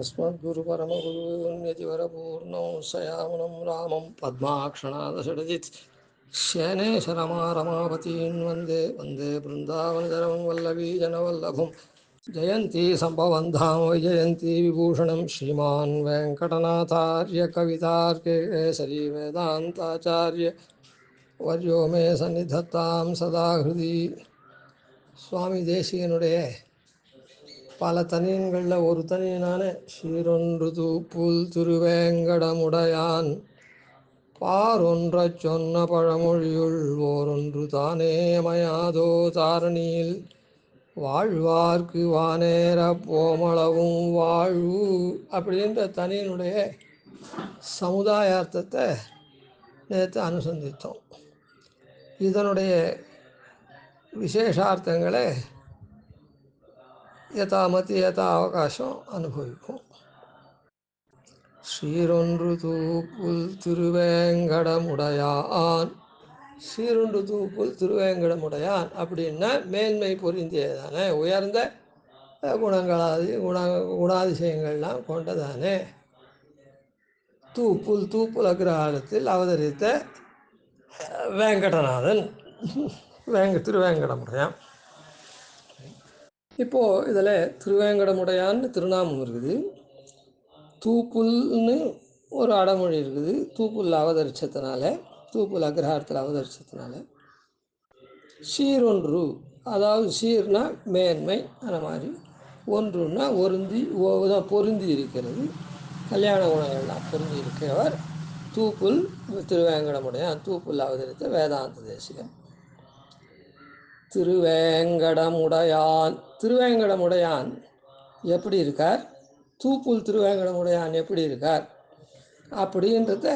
अस्मद्गुरुपरमगुरुन्यतिवरपूर्णं सयामुनं रामं पद्माक्षणादषडजित् शयनेश रमावतीं वन्दे वन्दे बृन्दावनचरं वल्लवीजनवल्लभं जयन्ती सम्भवं धाम वैजयन्ती विभूषणं श्रीमान् वेङ्कटनाथार्य कवितार्केसरी वेदान्ताचार्य वर्यो मे सन्निधत्तां सदा हृदि சுவாமி தேசிகனுடைய பல தனியன்களில் ஒரு தனியனான சீரொன்று தூப்புல் திருவேங்கடமுடையான் பாரொன்றச் சொன்ன பழமொழியுள் ஓரொன்று தானே மயாதோ தாரணியில் வாழ்வார்க்கு வானேர போமளவும் வாழ்வு அப்படின்ற தனியனுடைய சமுதாயார்த்தத்தை நேற்று அனுசந்தித்தோம். இதனுடைய விசேஷார்த்தங்களை யதாமதி யதா அவகாசம் அனுபவிப்போம். சீரொன்று தூப்புல் திருவேங்கடமுடையான், சீரொன்று தூப்புல் திருவேங்கடமுடையான் அப்படின்னா மேன்மை பொருந்தியதானே, உயர்ந்த குணாதிசயங்கள்லாம் கொண்டதானே. தூப்புல் அக்ரஹாரத்தில் அவதரித்த வேங்கடநாதன் திருவேங்கடமுடையான். இப்போது இதில் திருவேங்கடமுடையான்னு திருநாமம் இருக்குது, தூப்புல்னு ஒரு அடமொழி இருக்குது. தூப்புல் அவதரிச்சதுனால, தூப்புல் அக்ரஹாரத்தில் அவதரிச்சதுனால சீரொன்று, அதாவது சீர்னா மேன்மை, அந்த மாதிரி ஒன்றுன்னா பொருந்தி இருக்கிறது, கல்யாண குணங்கள்லாம் பொருந்தி இருக்கிறவர் தூப்புல் திருவேங்கடமுடையான். தூப்புல் அவதரித்த வேதாந்த தேசிகன் திருவேங்கடமுடையான். திருவேங்கடமுடையான் எப்படி இருக்கார், தூப்புல் திருவேங்கடமுடையான் எப்படி இருக்கார் அப்படின்றத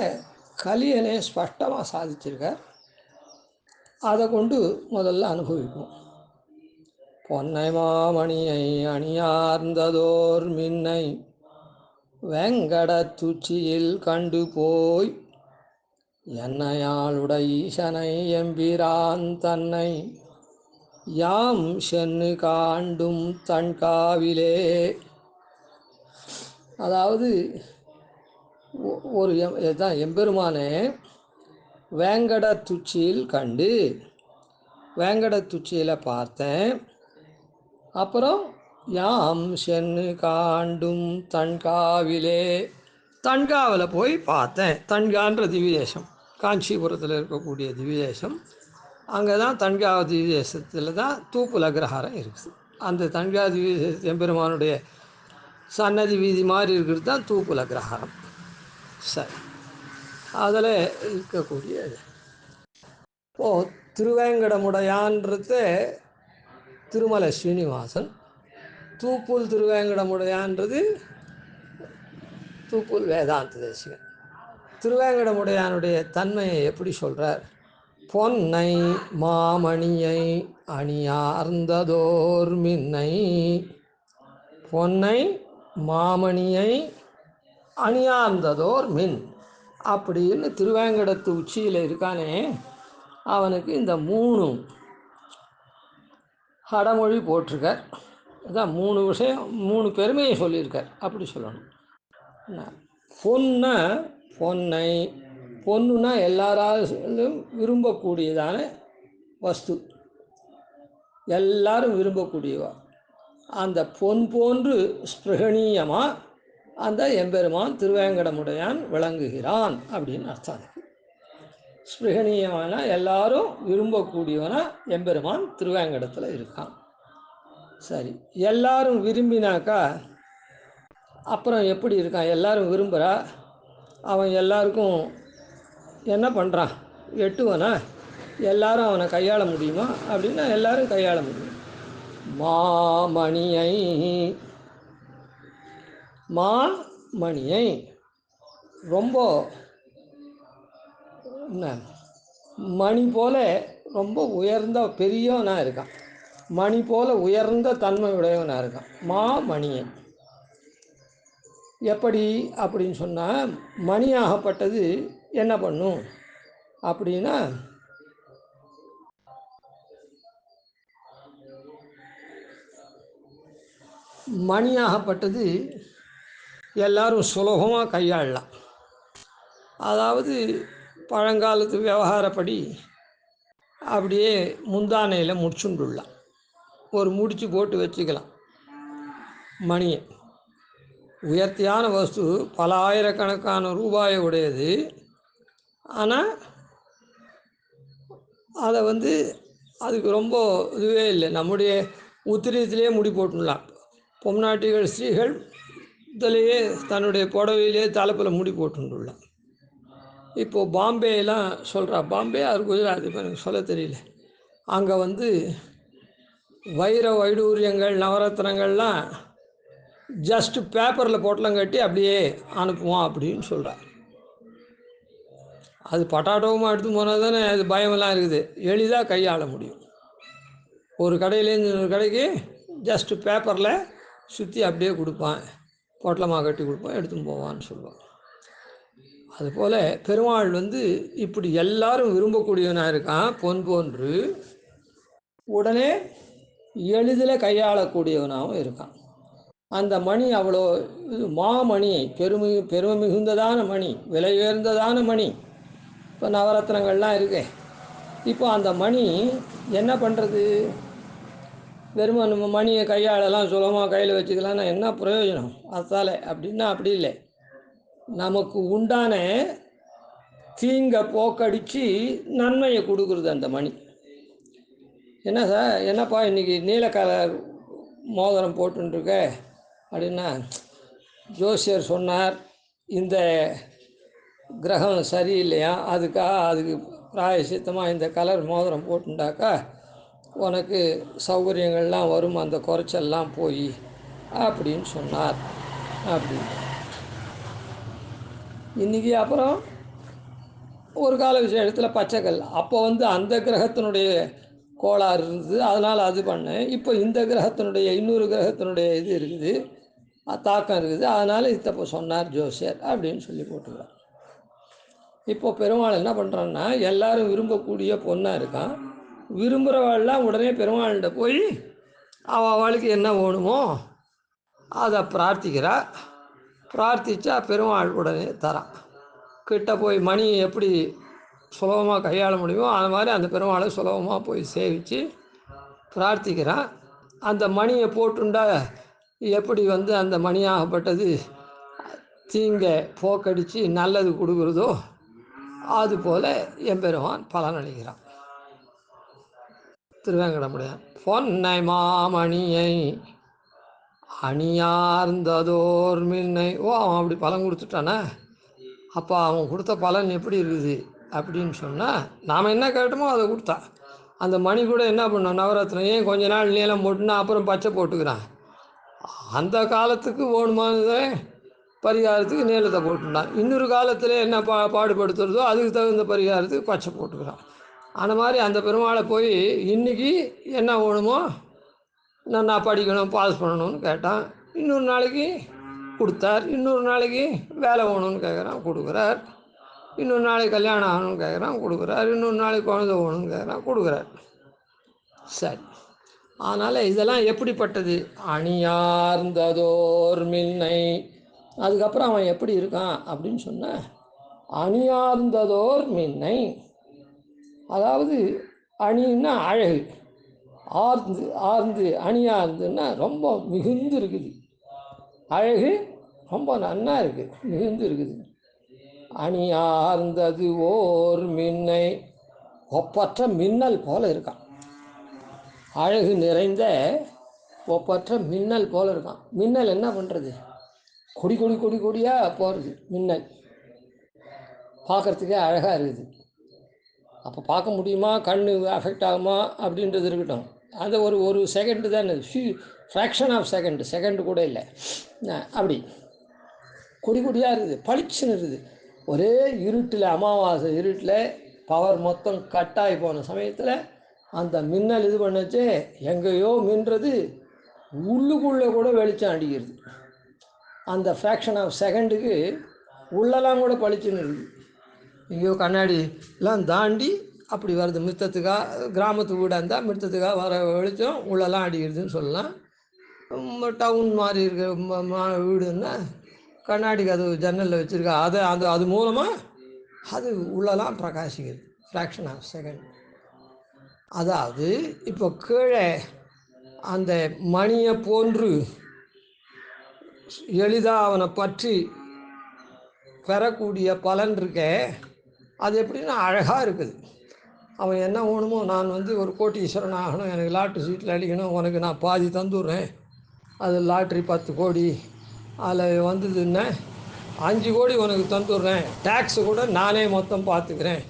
கலியனே ஸ்பஷ்டமாக சாதிச்சிருக்கார். அதை கொண்டு முதல்ல அனுபவிப்போம். பொன்னை மாமணியை அணியார்ந்ததோர் மின்னை வெங்கடத்துச்சியில் கண்டு போய் என்னையாளுடை ஈசனை எம்பிரான் தன்னை யாம் சென்னு காண்டும் தன்காவிலே. அதாவது ஒரு எம்பெருமானே வேங்கடத்துச்சியில் கண்டு, வேங்கடத்துச்சியில் பார்த்தேன், அப்புறம் யாம் சென்னு காண்டும் தன்காவிலே, தன்காவில் போய் பார்த்தேன். தன்கான்ற திவ்யதேசம் காஞ்சிபுரத்தில் இருக்கக்கூடிய திவ்யதேசம். அங்கே தான் தன்கா திவ்யதேசத்தில் தான் தூப்புல் அக்ரஹாரம் இருக்குது. அந்த தன்கா திவ்ய எம்பெருமானுடைய சன்னதி வீதி மாதிரி இருக்கிறது தான் தூப்புல் அக்ரஹாரம். சரி, அதில் இருக்கக்கூடிய திருவேங்கடமுடையான்றது திருமலை ஸ்ரீனிவாசன், தூப்புல் திருவேங்கடமுடையான்றது தூப்புல் வேதாந்த தேசிகன். திருவேங்கடமுடையானுடைய தன்மையை எப்படி சொல்கிறார்? பொன்னை மாமணியை அணியார்ந்ததோர் மின்னை, பொன்னை மாமணியை அணியார்ந்ததோர் மின் அப்படின்னு திருவேங்கடத்து உச்சியில் இருக்கானே, அவனுக்கு இந்த 3 அடமொழி போட்டிருக்கார். அதான் 3 விஷயம், 3 பெருமையை சொல்லியிருக்கார். அப்படி சொல்லணும். பொன்னை, பொன்னுனா எல்லாராலும் விரும்பக்கூடியதான வஸ்து, எல்லாரும் விரும்பக்கூடியவா. அந்த பொன் போன்று ஸ்பிருகணீயமாக அந்த எம்பெருமான் திருவேங்கடமுடையான் விளங்குகிறான் அப்படின்னு அர்த்தம். ஸ்பிருகணீயமான எல்லாரும் விரும்பக்கூடியவனா எம்பெருமான் திருவேங்கடத்தில் இருக்கான். சரி, எல்லாரும் விரும்பினாக்கா அப்புறம் எப்படி இருக்கான்? எல்லாரும் விரும்புகிறா, அவன் எல்லாருக்கும் என்ன பண்ணுறான்? எட்டுவனா? எல்லாரும் அவனை கையாள முடியுமா அப்படின்னா எல்லாரும் கையாள முடியும். மாமணியை ரொம்ப மணி போல ரொம்ப உயர்ந்த பெரியவனாக இருக்கான், மணி போல உயர்ந்த தன்மை உடையவனாக இருக்கான். மாமணியை எப்படி அப்படின்னு சொன்னால், மணியாகப்பட்டது என்ன பண்ணும் அப்படின்னா, மணியாகப்பட்டது எல்லோரும் சுலபமாக கையாளலாம். அதாவது பழங்காலத்து விவகாரப்படி அப்படியே முந்தானையில் முடிச்சுண்டுள்ளலாம். ஒரு முடிச்சு போட்டு வச்சுக்கலாம் மணியை. உயர்த்தியான வஸ்து, பல ஆயிரக்கணக்கான ரூபாயை உடையது. ஆனால் அதை அதுக்கு ரொம்ப இதுவே இல்லை. நம்முடைய உத்திரியத்திலே முடி போட்டுடலாம். பொம்நாட்டிகள் ஸ்திரீகள் இதிலேயே தன்னுடைய புடவையிலே தலைப்பில் முடி போட்டுள்ளலாம். இப்போது பாம்பேலாம் சொல்கிறா, பாம்பே அது குஜராத், இப்போ எனக்கு சொல்ல தெரியல. அங்கே வைர வைடூரியங்கள் நவரத்னங்கள்லாம் ஜஸ்ட்டு பேப்பரில் பொட்டலம் கட்டி அப்படியே அனுப்புவோம் அப்படின்னு சொல்கிறார். அது பட்டாட்டோவுமா எடுத்து போனால் தானே அது பயமெல்லாம் இருக்குது, எளிதாக கையாள முடியும். ஒரு கடையிலேருந்து இன்னொரு கடைக்கு ஜஸ்ட்டு பேப்பரில் சுற்றி அப்படியே கொடுப்பான், பொட்டலமாக கட்டி கொடுப்பான், எடுத்துன்னு போவான்னு சொல்லுவான். அதுபோல் பெருமாள் இப்படி எல்லாரும் விரும்பக்கூடியவனாக இருக்கான். பொன் போன்று உடனே எளிதில் கையாளக்கூடியவனாகவும் இருக்கான். அந்த மணி அவ்வளோ மாமணி, பெருமை மிகுந்ததான மணி, விலை உயர்ந்ததான மணி. இப்போ நவரத்னங்கள்லாம் இருக்கு. இப்போ அந்த மணி என்ன பண்ணுறது? வெறும் நம்ம மணியை கையாளலாம், சுலபமாக கையில் வச்சுக்கலாம்னா என்ன பிரயோஜனம் அதால்? அப்படின்னா அப்படி இல்லை. நமக்கு உண்டான தீங்கை போக்கடித்து நன்மையை கொடுக்குறது அந்த மணி. என்ன சார், என்னப்பா இன்றைக்கி நீல கலர் மோதிரம் போட்டுருக்க அப்படின்னா, ஜோசியர் சொன்னார் இந்த கிரகம் சரியில்லையா, அதுக்கு பிராயசித்தமாக இந்த கலர் மோதிரம் போட்டுண்டாக்கா உனக்கு சௌகரியங்கள்லாம் வரும், அந்த குறைச்சல்லாம் போய் அப்படின்னு சொன்னார். அப்படின்னு இன்றைக்கி அப்புறம் ஒரு கால விஷயத்தில் பச்சைக்கல், அப்போ அந்த கிரகத்தினுடைய கோளாறு இருந்தது, அதனால் அது பண்ணேன். இப்போ இந்த கிரகத்தினுடைய இன்னொரு கிரகத்தினுடைய இது இருக்குது, தாக்கம் இருக்குது, அதனால் இத்தப்போ சொன்னார் ஜோசியர் அப்படின்னு சொல்லி போட்டுக்கிறார். இப்போ பெருமாள் என்ன பண்ணுறான்னா, எல்லோரும் விரும்பக்கூடிய பொண்ணாக இருக்கான். விரும்புகிறவாள்லாம் உடனே பெருமாள்கிட்ட போய் அவளுக்கு என்ன வேணுமோ அதை பிரார்த்திக்கிறா. பிரார்த்தித்தா பெருமாள் உடனே தரான். கிட்ட போய் மணி எப்படி சுலபமாக கையாள முடியுமோ அது மாதிரி அந்த பெருமாளை சுலபமாக போய் சேவித்து பிரார்த்திக்கிறான். அந்த மணியை போட்டுண்டா எப்படி அந்த மணியாகப்பட்டது தீங்கை போக்கடித்து நல்லது கொடுக்குறதோ அதுபோல் எம்பெருமான் பலனளிக்கிறான். திருவேங்கடமுடையான் பொன்னை மாமணியை அணியார்ந்ததோர் மின்னை. அவன் அப்படி பலன் கொடுத்துட்டானே, அப்போ அவன் கொடுத்த பலன் எப்படி இருக்குது அப்படின்னு சொன்னால், நாம் என்ன கேட்டோமோ அதை கொடுத்தான். அந்த மணி கூட என்ன பண்ணோம், நவரத்னம் ஏன் கொஞ்ச நாள் நீளம் போட்டுனா அப்புறம் பச்சை போட்டுக்கிறான். அந்த காலத்துக்கு வேணுமானதே பரிகாரத்துக்கு நீளத்தை போட்டுட்டான். இன்னொரு காலத்தில் என்ன பாடுபடுத்துறதோ அதுக்கு தகுந்த பரிகாரத்துக்கு பச்சை போட்டுக்கிறான். அந்த மாதிரி அந்த பெருமாளை போய் இன்றைக்கி என்ன வேணுமோ நான் படிக்கணும், பாஸ் பண்ணணும்னு கேட்டான். இன்னொரு நாளைக்கு கொடுத்தார். இன்னொரு நாளைக்கு வேலை வேணும்னு கேட்குறான், கொடுக்குறார். இன்னொரு நாளைக்கு கல்யாணம் ஆகணும்னு கேட்குறான், கொடுக்குறார். இன்னொரு நாளைக்கு குழந்தை வேணும்னு கேட்குறான், கொடுக்குறார். சரி, அதனால் இதெல்லாம் எப்படிப்பட்டது? அணியார்ந்ததோர் மின்னை. அதுக்கப்புறம் அவன் எப்படி இருக்கான் அப்படின்னு சொன்ன, அணியார்ந்ததோர் மின்னை, அதாவது அணின்னா அழகு, ஆர்ந்து அணியார்ந்துன்னா ரொம்ப மிகுந்து இருக்குது, அழகு ரொம்ப நன்னா இருக்குது, மிகுந்து இருக்குது. அணியார்ந்தது ஓர் மின்னை, ஒப்பற்ற மின்னல் போல இருக்கான். அழகு நிறைந்த ஒப்பற்ற மின்னல் போல இருக்கான். மின்னல் என்ன பண்ணுறது? கொடி கொடி கொடி கொடியாக போகிறது மின்னல், பார்க்குறதுக்கே அழகாக இருக்குது. அப்போ பார்க்க முடியுமா, கண் அஃபெக்ட் ஆகுமா அப்படின்றது இருக்கட்டும். அது ஒரு செகண்டு தான், ஃப்ராக்ஷன் ஆஃப் செகண்டு கூட இல்லை. அப்படி கொடி கொடியாக இருக்குது, பளிச்சுன்னு இருக்குது. ஒரே இருட்டில், அமாவாசை இருட்டில் பவர் மொத்தம் கட்டாகி போன சமயத்தில் அந்த மின்னல் இது பண்ணச்சு, எங்கேயோ மின்றது உள்ளுக்குள்ளே கூட வெளிச்சம் அடிக்கிறது. அந்த ஃப்ராக்ஷன் ஆஃப் செகண்டுக்கு உள்ளெல்லாம் கூட பளிச்சுன்னு இருக்குது. எங்கேயோ கண்ணாடிலாம் தாண்டி அப்படி வருது. மித்தத்துக்காக கிராமத்து வீடாக இருந்தால் மித்தத்துக்காக வர வெளிச்சம் உள்ளெல்லாம் அடிக்கிறதுன்னு சொல்லலாம். டவுன் மாதிரி இருக்கிற வீடுன்னா கண்ணாடி கதவு ஜன்னலில் வச்சுருக்கா. அது மூலமாக அது உள்ளலாம் பிரகாசிக்குது. Fraction of second. அதாவது இப்போ கீழே அந்த மணியை போன்று எளிதாக அவனை பற்றி பெறக்கூடிய பலன் இருக்கே, அது எப்படின்னா அழகாக இருக்குது. அவன் என்ன வேணுமோ, நான் ஒரு கோட்டீஸ்வரன் ஆகணும், எனக்கு லாட்ரி சீட்டில் அடிக்கணும், உனக்கு நான் பாதி தந்துடுறேன், அது லாட்ரி 10 கோடி அதில் வந்ததுன்னா 5 கோடி உனக்கு தந்துடுறேன், டேக்ஸு கூட நானே மொத்தம் பார்த்துக்கிறேன்.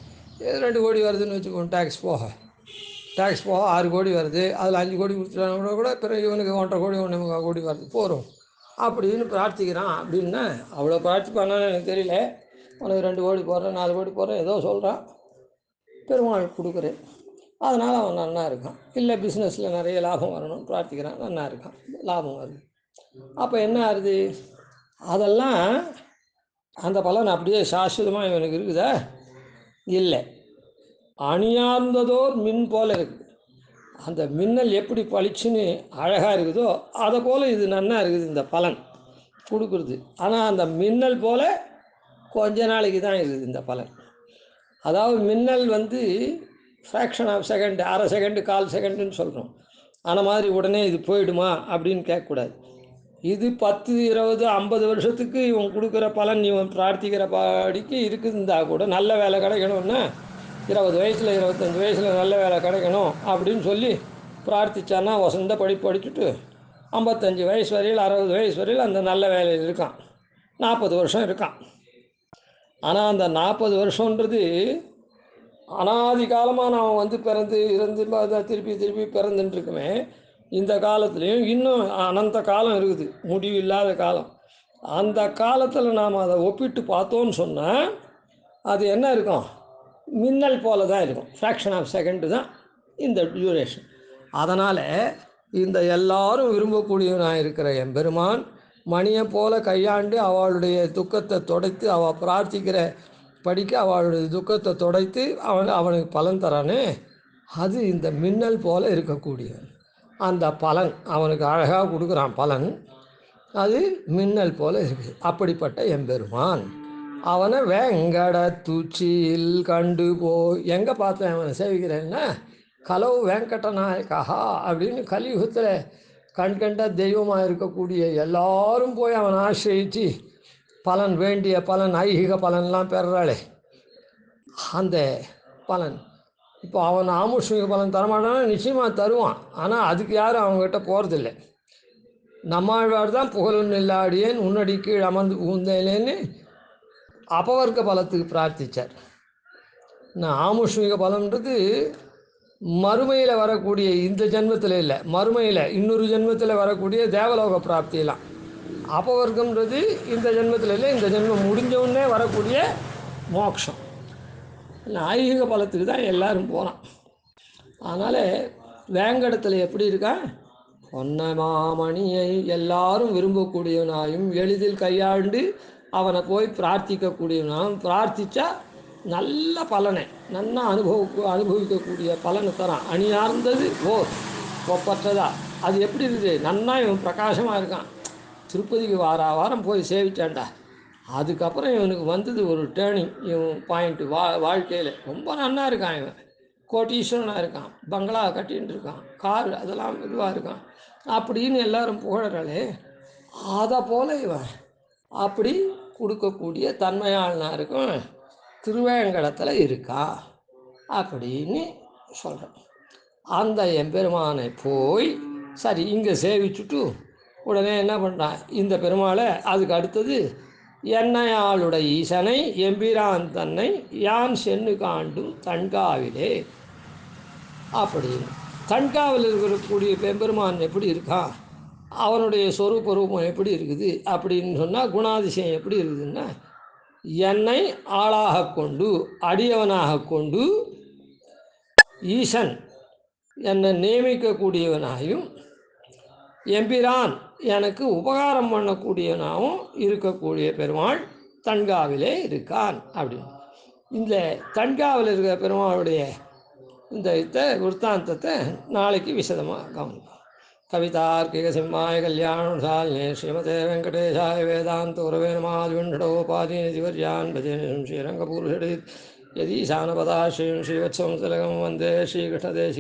2 கோடி வருதுன்னு வச்சுக்கோங்க, டேக்ஸ் போக 6 கோடி வருது, அதில் 5 கோடி கொடுத்துட்டா கூட பிறகு இவனுக்கு 1.5 கோடி 1.25 கோடி வருது போகிறோம் அப்படின்னு பிரார்த்திக்கிறான். அப்படின்னா அவ்வளோ பிரார்த்திப்பானான்னு எனக்கு தெரியல. உனக்கு 2 கோடி போடுறேன், 4 கோடி போடுறேன், ஏதோ சொல்கிறான், பெருமாள் கொடுக்குறேன், அதனால் அவன் நன்னா இருக்கான். இல்லை பிஸ்னஸில் நிறைய லாபம் வரணும் பிரார்த்திக்கிறான், நன்னா இருக்கான், லாபம் வருது. அப்போ என்ன ஆகுது? அதெல்லாம் அந்த பலன் அப்படியே சாஸ்வதமாக இவனுக்கு இருக்குதா? இல்லை. அணியார்ந்ததோர் மின் போல இருக்குது. அந்த மின்னல் எப்படி பளிச்சுன்னு அழகாக இருக்குதோ அதை போல் இது நன்னா இருக்குது இந்த பலன் கொடுக்குறது. ஆனால் அந்த மின்னல் போல் கொஞ்ச நாளைக்கு தான் இருக்குது இந்த பலன். அதாவது மின்னல் ஃப்ராக்ஷன் ஆஃப் செகண்ட், அரை செகண்டு 1/4 செகண்டுன்னு சொல்கிறோம். அந்த மாதிரி உடனே இது போயிடுமா அப்படின்னு கேட்கக்கூடாது. இது 10, 20, 50 வருஷத்துக்கு இவன் கொடுக்குற பலன் இவன் பிரார்த்திக்கிற படிக்கு இருக்குதுந்தா கூட நல்ல வேலை கிடைக்கணும்னா 20 வயசில் 25 வயசில் நல்ல வேலை கிடைக்கணும் அப்படின்னு சொல்லி பிரார்த்திச்சான்னா வசந்த படிச்சுட்டு 55 வயசு வரையில் 60 வயசு வரையில் அந்த நல்ல வேலையில் இருக்கான், 40 வருஷம் இருக்கான். ஆனால் அந்த 40 வருஷன்றது அனாதி காலமாக நாம் பிறந்து இறந்து திருப்பி பிறந்துட்டுருக்குமே. இந்த காலத்துலேயும் இன்னும் அனந்த காலம் இருக்குது, முடிவு இல்லாத காலம். அந்த காலத்தில் நாம் அதை ஒப்பிட்டு பார்த்தோன்னு சொன்னால் அது என்ன இருக்கும்? மின்னல் போல தான் இருக்கும். ஃப்ராக்ஷன் ஆஃப் செகண்டு தான் இந்த டியூரேஷன். அதனால் இந்த எல்லாரும் விரும்பக்கூடியவனாக இருக்கிற எம்பெருமான் மணியை போல கையாண்டு அவளுடைய துக்கத்தை துடைத்து, அவள் பிரார்த்திக்கிற படிக்க அவளுடைய துக்கத்தை துடைத்து அவனுக்கு பலன் தரானே, அது இந்த மின்னல் போல இருக்கக்கூடியவன். அந்த பலன் அவனுக்கு அழகாக கொடுக்குறான். பலன் அது மின்னல் போல இருக்குது. அப்படிப்பட்ட எம்பெருமான் அவனை வேங்கட தூச்சியில் கண்டு எங்கே பார்த்தேன் அவனை சேவிக்கிறேன்னா, கலவு வெங்கடநாயகா அப்படின்னு கலியுகத்தில் கண்கண்ட தெய்வமாக இருக்கக்கூடிய எல்லாரும் போய் அவனை ஆசிரியித்து பலன், வேண்டிய பலன், ஐகிக பலன்லாம் பெறாளே அந்த பலன். இப்போ அவன் ஆமுஷ்மிக பலன் தரமாட்டானா? நிச்சயமாக தருவான். ஆனால் அதுக்கு யாரும் அவங்ககிட்ட போகிறதில்லை. நம்மாழ்வார் தான் புகழொன்று இல்லாடியேன் உன்னடி கீழ் அமர்ந்து புகுந்தேனேன்னு அபவர்க்க பலத்துக்கு பிரார்த்தித்தார். நான் ஆமுஷ்மிக பலன்றது மறுமையில் வரக்கூடிய, இந்த ஜென்மத்தில் இல்லை, மறுமையில் இன்னொரு ஜென்மத்தில் வரக்கூடிய தேவலோக பிராப்தியெல்லாம். அபவர்க்கம்ன்றது இந்த ஜென்மத்தில் இல்லை, இந்த ஜென்மம் முடிஞ்சவுடனே வரக்கூடிய மோட்சம். ஐகிக பலத்துக்கு தான் எல்லோரும் போனான். அதனால் வேங்கடத்தில் எப்படி இருக்கா? பொன்னமாமணியை எல்லாரும் விரும்பக்கூடியவனாயும் எளிதில் கையாண்டு அவனை போய் பிரார்த்திக்கக்கூடியவனாயும், பிரார்த்தித்தா நல்ல பலனை நன்னா அனுபவிக்கக்கூடிய பலனை தரான். அணியார்ந்தது ஒப்பற்றதா. அது எப்படி இருக்குது? நன்னா இவன் பிரகாசமாக இருக்கான். திருப்பதிக்கு வாரம் போய் சேவிச்சான்டா. அதுக்கப்புறம் இவனுக்கு ஒரு டேர்னிங் பாயிண்ட்டு வாழ்க்கையில் ரொம்ப நன்னா இருக்கான். இவன் கோட்டீஸ்வரனாக இருக்கான், பங்களா கட்டின்னு இருக்கான், கார் அதெல்லாம் இதுவாக இருக்கான் அப்படின்னு எல்லாரும் புகழறாளே, அதை போல் இவன் அப்படி கொடுக்கக்கூடிய தன்மையாளனாக இருக்கும் திருவேங்கடத்தில் இருக்கா அப்படின்னு சொல்கிறேன். அந்த எம்பெருமானை போய் சரி இங்கே சேவிச்சுட்டு உடனே என்ன பண்ணுறான் இந்த பெருமாளை? அதுக்கு அடுத்தது என்னையாளுடைய ஈசனை எம்பிரான் தன்னை யான் சென்னு காண்டும் தன்காவிலே அப்படின்னு. தன்காவில் இருக்கக்கூடிய பெருமான் எப்படி இருக்கான், அவனுடைய சொரூப ரூபம் எப்படி இருக்குது அப்படின்னு சொன்னால், குணாதிசயம் எப்படி இருக்குதுன்னா, என்னை ஆளாக கொண்டு அடியவனாக கொண்டு ஈசன் என்னை நியமிக்கக்கூடியவனாயும் எம்பிரான் எனக்கு உபகாரம் பண்ணக்கூடியவனாகவும் இருக்கக்கூடிய பெருமாள் தன்காவிலே இருக்கான் அப்படின்னு. இந்த தன்காவில் இருக்கிற பெருமாளுடைய இந்த விற்த்தாந்தத்தை நாளைக்கு விசதமாக கவனிப்போம். कवितार्किकसिंहाय कल्याणशालिने श्रीमते वेङ्कटेशाय वेदान्तगुरवे नमः विण्ठोपाधिनिधिवर्यान् भजे श्रीरङ्गपुरुषडि यदीशानपदा श्रीं श्रीवत्संसलगं वन्दे श्रीकृष्णदेशिकम्